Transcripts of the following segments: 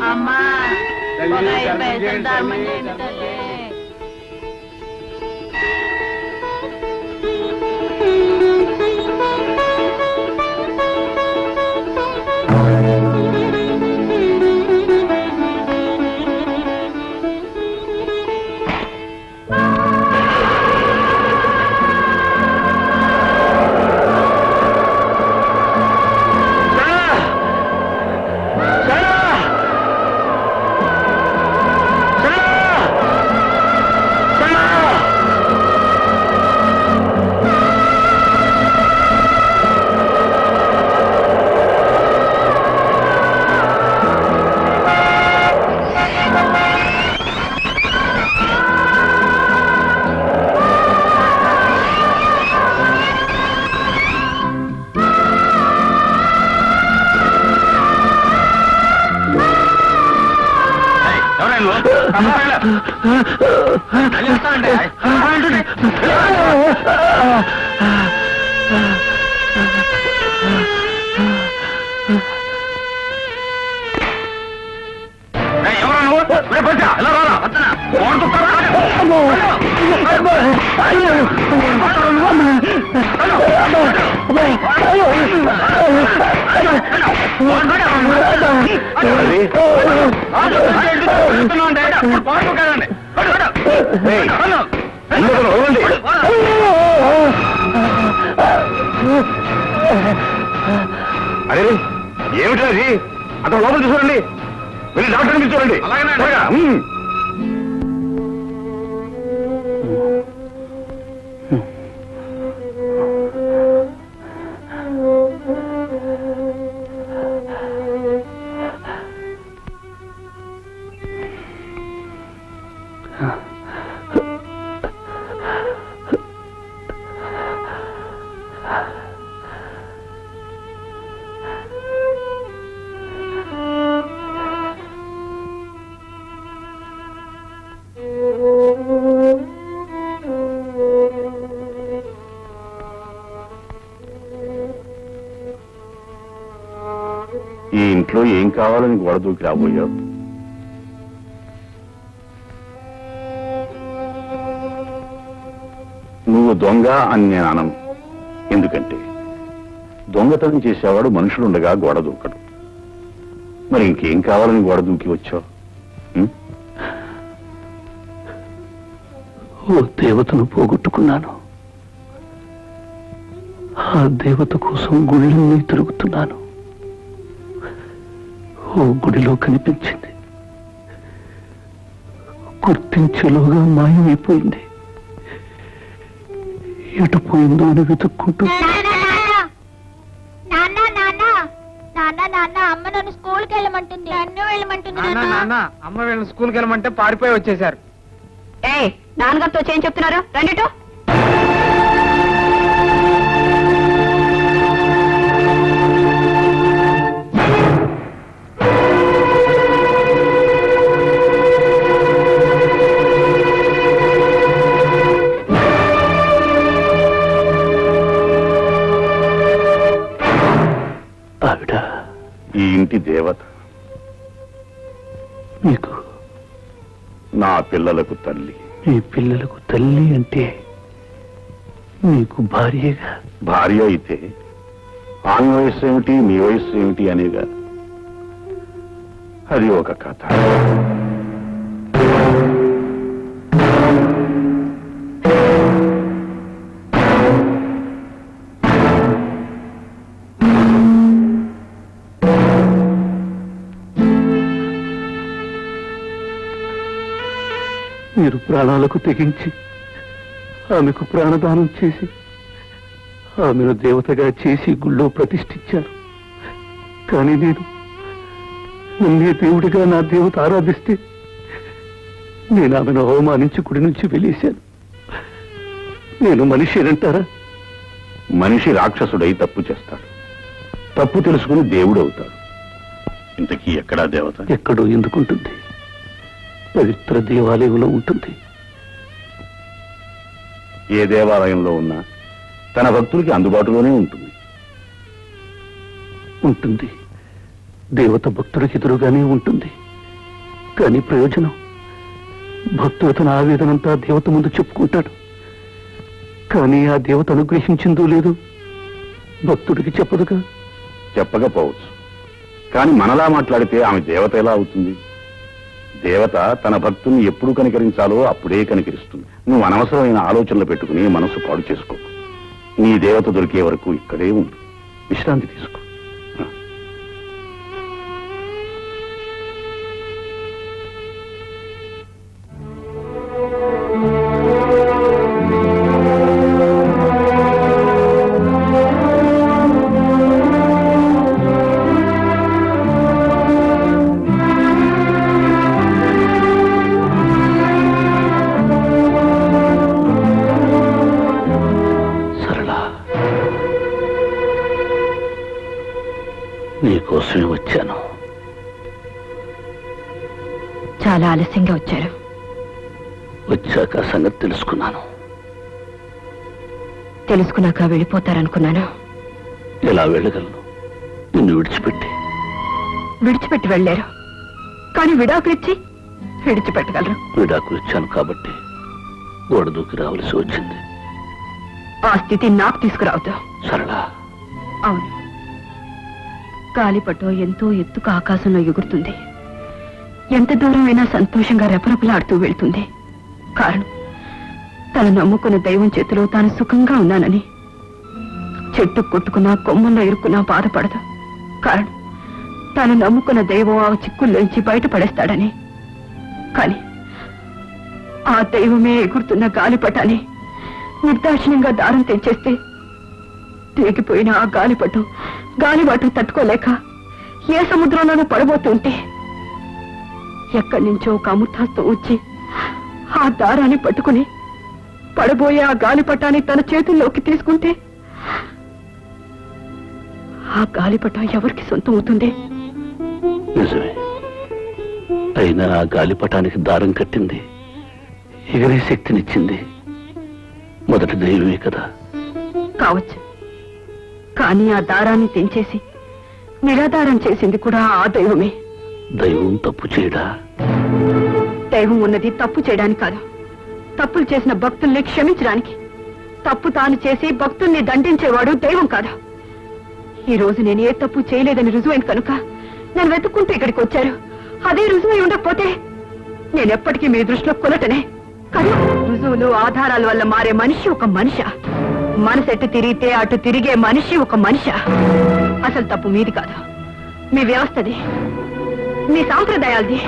అమ్మా ధర్మం చేయండి తల్లి. అరే ఏమిటి అది? అతను లోపల చూసుకోండి, వెళ్ళి డాక్టర్ని పిలుచోండి. ఈ ఇంట్లో ఏం కావాలని గోడ దూకి రాబోయావు? నువ్వు దొంగ అని నేను అనను. ఎందుకంటే దొంగతనం చేసేవాడు మనుషులుండగా గోడ దూకడు. మరి ఇంకేం కావాలని గోడ దూకి వచ్చావు? ఓ దేవతను పోగొట్టుకున్నాను. ఆ దేవత కోసం గుళ్ళన్నీ తిరుగుతున్నాను. ఓ గుడిలో కనిపించింది, గుర్తించేలోగా మాయమైపోయింది. ఎటు పోయిందో అని వెతుక్కుంటూ అమ్మ నన్ను స్కూల్కి వెళ్ళమంటుంది, నన్ను వెళ్ళమంటుంది. అమ్మ వీళ్ళని స్కూల్కి వెళ్ళమంటే పారిపోయి వచ్చేసారు. నాన్నగారితో చేయం చెప్తున్నారు, రండిటో. ఆవిడ ఈ ఇంటి దేవత, మీకు నా పిల్లలకు తల్లి. మీ పిల్లలకు తల్లి అంటే మీకు భార్యగా? భార్య అయితే ఆమె వయస్సు ఏమిటి, మీ వయస్సు ఏమిటి అనేగా. అది ఒక కథ. మీరు ప్రాణాలకు తెగించి ఆమెకు ప్రాణదానం చేసి ఆమెను దేవతగా చేసి గుళ్ళో ప్రతిష్ఠించారు. కానీ నేను నన్నే దేవుడిగా నా దేవత ఆరాధిస్తే నేను ఆమెను అవమానించి గుడి నుంచి వెలేశాను. నేను మనిషినంటారా? మనిషి రాక్షసుడై తప్పు చేస్తాడు, తప్పు తెలుసుకుని దేవుడు అవుతాడు. ఇంతకీ ఎక్కడా దేవత? ఎక్కడో ఎందుకుంటుంది? పవిత్ర దేవాలయంలో ఉంటుంది. ఏ దేవాలయంలో ఉన్నా తన భక్తులకి అందుబాటులోనే ఉంటుంది. ఉంటుంది. దేవత భక్తుడికి ఎదురుగానే ఉంటుంది, కానీ ప్రయోజనం భక్తుడు తన ఆవేదనంతా దేవత ముందు చెప్పుకుంటాడు. కానీ ఆ దేవత అనుగ్రహించిందో లేదు భక్తుడికి చెప్పదుగా. చెప్పకపోవచ్చు, కానీ మనలా మాట్లాడితే ఆమె దేవత ఎలా అవుతుంది? దేవత తన భక్తుల్ని ఎప్పుడు కనికరించాలో అప్పుడే కనికరిస్తుంది. నువ్వు అనవసరమైన ఆలోచనలు పెట్టుకుని మనసు పాడు చేసుకో. నీ దేవత దొరికే వరకు ఇక్కడే ఉండు, విశ్రాంతి తీసుకో. నీకోసమే వచ్చాను. చాలా ఆలస్యంగా వచ్చారు. వచ్చాక సంగతి తెలుసుకున్నాను. తెలుసుకున్నాక వెళ్ళిపోతారనుకున్నాను. ఎలా వెళ్ళగలను నిన్ను విడిచిపెట్టి? విడిచిపెట్టి వెళ్ళారు, కానీ విడాకులిచ్చి విడిచిపెట్టగలరు. విడాకులు ఇచ్చాను కాబట్టి గోడ దూకి రావలసి వచ్చింది. ఆ స్థితి నాకు తీసుకురావద్దు. సరళ, అవును, గాలిపటం ఎంతో ఎత్తుకు ఆకాశంలో ఎగురుతుంది. ఎంత దూరమైనా సంతోషంగా రెపరెపలాడుతూ వెళ్తుంది. కారణం తను నమ్ముకున్న దైవం చేతిలో తాను సుఖంగా ఉన్నానని. చెట్టు కొట్టుకున్నా కొమ్మల్లో ఇరుక్కున్నా బాధపడదు. కారణం తాను నమ్ముకున్న దైవం ఆ చిక్కుల్లోంచి బయటపడేస్తాడని. కాని ఆ దైవమే ఎగురుతున్న గాలిపటాన్ని నిర్దాక్షిణ్యంగా దారం తెంచేస్తే తెగిపోయిన ఆ గాలిపటం గాలిబాటు తట్టుకోలేక ఏ సముద్రంలోనూ పడబోతుంటే ఎక్కడి నుంచో ఒక అమృతాస్తం వచ్చి ఆ దారాన్ని పట్టుకుని పడబోయే ఆ గాలిపటాన్ని తన చేతుల్లోకి తీసుకుంటే ఆ గాలిపటం ఎవరికి సొంతం అవుతుంది? నిజమే. అయినా ఆ గాలిపటానికి దారం కట్టింది, ఎగిరే శక్తినిచ్చింది మొదటి దైవమే కదా. కావచ్చు, కానీ ఆ దారాన్ని తెంచేసి నిరాధారం చేసింది కూడా ఆ దైవమే. దైవం తప్పు చేయడా? దైవం ఉన్నది తప్పు చేయడానికి కాదు, తప్పులు చేసిన భక్తుల్ని క్షమించడానికి. తప్పు తాను చేసి భక్తుల్ని దండించేవాడు దైవం కాదు. ఈ రోజు నేను ఏ తప్పు చేయలేదని రుజువైంది కనుక నేను వెతుక్కుంటూ ఇక్కడికి వచ్చారు. అదే రుజువై ఉండకపోతే నేనెప్పటికీ మీ దృష్టిలో కొలటనే కదా. రుజువులు ఆధారాల వల్ల మారే మనిషి ఒక మనిష. మనసు ఎటు తిరిగితే అటు తిరిగే మనిషి ఒక మనిష. అసలు తప్పు మీది కాదు, మీ వ్యవస్థది, మీ సాంప్రదాయాలది,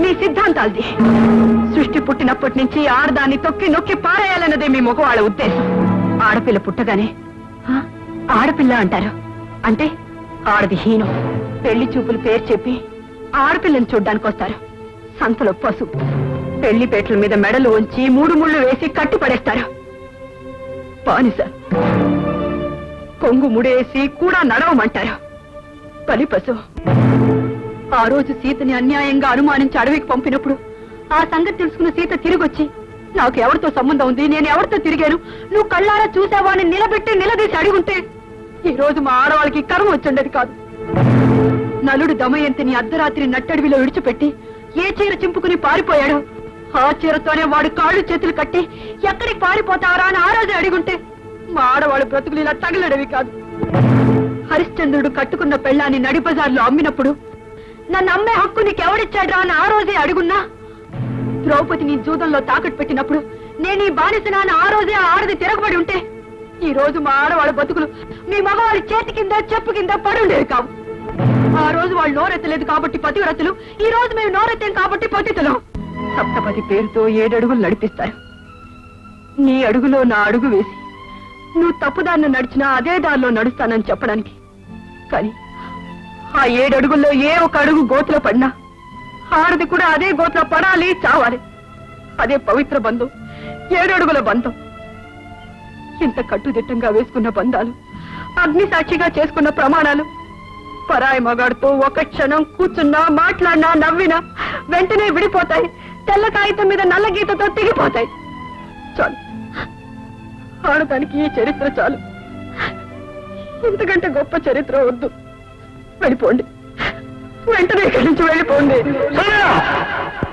మీ సిద్ధాంతాలది. సృష్టి పుట్టినప్పటి నుంచి ఆడదాన్ని తొక్కి నొక్కి పారేయాలన్నదే మీ మగవాళ్ళ ఉద్దేశం. ఆడపిల్ల పుట్టగానే ఆడపిల్ల అంటారు, అంటే ఆడది హీనం. పెళ్లి చూపులు పేరు చెప్పి ఆడపిల్లని చూడ్డానికి వస్తారు. సంతలో పసుపు పెళ్లి పేటల మీద మెడలు ఉంచి 3 ముళ్ళు వేసి కట్టి పడేస్తారు. బానిస కొంగు ముడేసి కూడా నడవమంటారు. బలి పశువు. ఆ రోజు సీతని అన్యాయంగా అనుమానించి అడవికి పంపినప్పుడు ఆ సంగతి తెలుసుకున్న సీత తిరిగొచ్చి నాకు ఎవరితో సంబంధం ఉంది, నేను ఎవరితో తిరిగాను, నువ్వు కళ్ళారా చూసావా అని నిలబెట్టి నిలదీసి అడిగుంటే ఈ రోజు మా ఆడవాళ్ళకి కర్మ వచ్చుండేది కాదు. నలుడు దమయంతిని అర్ధరాత్రి నట్టడివిలో విడిచిపెట్టి ఏ చీర చింపుకుని పారిపోయాడో ఆ చీరతోనే వాడు కాళ్ళు చేతులు కట్టి ఎక్కడికి పారిపోతారా అని ఆ రోజు అడిగుంటే మా ఆడవాళ్ళు బ్రతుకులు ఇలా తగలడవి కాదు. హరిశ్చంద్రుడు కట్టుకున్న పెళ్ళాన్ని నడి బజార్లో అమ్మినప్పుడు నన్ను అమ్మే హక్కు నీకెవడిచ్చాడ్రా అని ఆ రోజే అడుగున్నా, ద్రౌపదిని జూదంలో తాకట్టు పెట్టినప్పుడు నేను ఈ బానిసనా అని ఆ రోజే ఆడది తిరగబడి ఉంటే ఈ రోజు మా ఆడవాళ్ళ బతుకులు మీ మగవాళ్ళ చేతి కింద చెప్పు కింద పడుండేవి కావు. ఆ రోజు వాళ్ళు నోరెత్తలేదు కాబట్టి పతివ్రతులు, ఈ రోజు మేము నోరెత్తాం కాబట్టి పతితులు. సప్తపది పేరుతో 7 అడుగులు నడిపిస్తారు. నీ అడుగులో నా అడుగు వేసి నువ్వు తప్పుదారిని నడిచినా అదే దారిలో నడుస్తానని చెప్పడానికి. కానీ ఆ 7 అడుగుల్లో ఏ ఒక అడుగు గోతులో పడినా ఆడది కూడా అదే గోతులో పడాలి, చావాలి. అదే పవిత్ర బంధం, 7 అడుగుల బంధం. ఇంత కట్టుదిట్టంగా వేసుకున్న బంధాలు, అగ్ని సాక్షిగా చేసుకున్న ప్రమాణాలు పరాయి మగాడితో ఒక క్షణం కూర్చున్నా, మాట్లాడినా, నవ్వినా వెంటనే విడిపోతాయి. తెల్ల కాగితం మీద నల్ల గీతతో తెగిపోతాయి. చాలు, ఆడదానికి ఈ చరిత్ర చాలు. ఇంతకంటే గొప్ప చరిత్ర వద్దు. వెళ్ళిపోండి, వెంటనే ఇక్కడి నుంచి వెళ్ళిపోండి. సంధ్య!